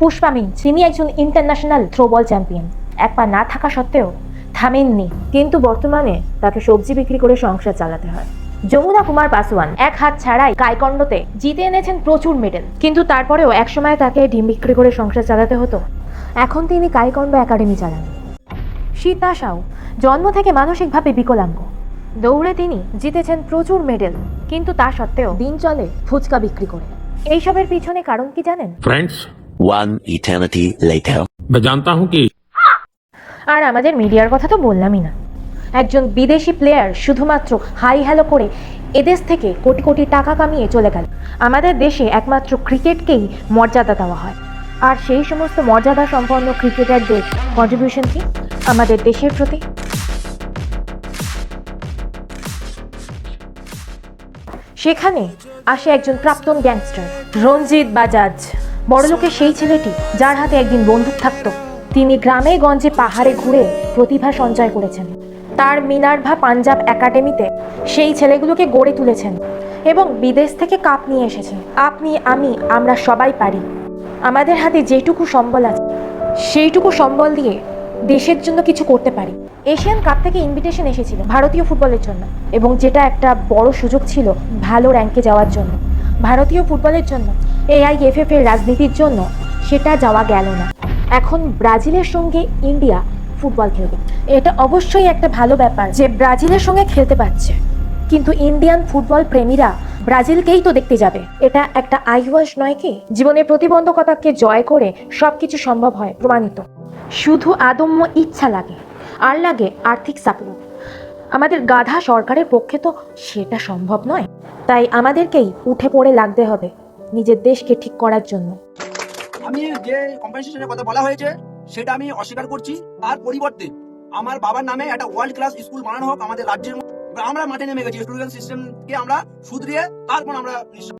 পুষ্পা মিঞ্জ, তিনি একজন international throwball champion. এক পা না থাকা সত্ত্বেও থামেননি, কিন্তু বর্তমানে তাকে সবজি বিক্রি করে সংসার চালাতে হয়। যমুনা কুমার পাসওয়ান এক হাত ছাড়াই টাইকোয়ান্ডোতে জিতে এনেছেন প্রচুর মেডেল, কিন্তু তারপরেও একসময় তাকে ডিম বিক্রি করে সংসার চালাতে হতো। এখন তিনি টাইকোয়ান্ডো একাডেমি চালান। সীতা সাউ জন্ম থেকে মানসিকভাবে বিকলাঙ্গ। দৌড়ে তিনি জিতেছেন প্রচুর মেডেল, কিন্তু তা সত্ত্বেও দিন চলে ফুচকা বিক্রি করে। এইসবের পিছনে কারণ কি জানেন? Friends, One eternity later. मैं जानता हूं कि আর আমাদের মিডিয়ার কথা তো বললামই না। একজন বিদেশি প্লেয়ার শুধুমাত্র হাই হ্যালো করে এদেশ থেকে কোটি কোটি টাকা কামিয়ে চলে গেল। আমাদের দেশে একমাত্র ক্রিকেটকেই মর্যাদা দেওয়া হয়, আর সেই সমস্ত মর্যাদা সম্পন্ন ক্রিকেটারদের কন্ট্রিবিউশন কি আমাদের দেশের প্রতি? সেখানে আসে একজন প্রাক্তন গ্যাংস্টার, রঞ্জিত বাজাজ। বড়লোকের সেই ছেলেটি যার হাতে একদিন বন্দুক থাকতো, তিনি গ্রামে গঞ্জে পাহাড়ে ঘুরে প্রতিভা সঞ্চয় করেছেন। তার মিনার্ভা পাঞ্জাব একাডেমিতে সেই ছেলেগুলোকে গড়ে তুলেছেন এবং বিদেশ থেকে কাপ নিয়ে এসেছেন। আপনি, আমি, আমরা সবাই পারি। আমাদের হাতে যেটুকু সম্বল আছে সেইটুকু সম্বল দিয়ে দেশের জন্য কিছু করতে পারি। এশিয়ান কাপ থেকে ইনভিটেশন এসেছিল ভারতীয় ফুটবলের জন্য, এবং যেটা একটা বড় সুযোগ ছিল ভালো র্যাঙ্কে যাওয়ার জন্য। ভারতীয় ফুটবলের জন্য AIFF এর রাজনীতির জন্য সেটা যাওয়া গেল না। এখন ব্রাজিলের সঙ্গে ইন্ডিয়া ফুটবল খেলবে। এটা অবশ্যই একটা ভালো ব্যাপার যে ব্রাজিলের সঙ্গে খেলতে পারছে, কিন্তু ইন্ডিয়ান ফুটবল প্রেমীরা ব্রাজিলকেই তো দেখতে যাবে। এটা একটা আইওয়াশ নয় কি? জীবনের প্রতিবন্ধকতাকে জয় করে সবকিছু সম্ভব হয়, প্রমাণিত। শুধু আদম্য ইচ্ছা লাগে, আর লাগে আর্থিক সাপোর্ট। আমাদের গাধা সরকারের পক্ষে তো সেটা সম্ভব নয়। তাই আমাদেরকেই উঠে পড়ে লাগতে হবে নিজের দেশকে ঠিক করার জন্য। আমি যে কম্পেনসেশনের কথা বলা হয়েছে সেটা আমি অস্বীকার করছি। তার পরিবর্তে আমার বাবার নামে একটা ওয়ার্ল্ড ক্লাস স্কুল বানানো হোক আমাদের রাজ্যের মধ্যে। আমরা মাঠে নেমে গেছি, এডুকেশন সিস্টেমকে আমরা শুধরিয়ে তারপর আমরা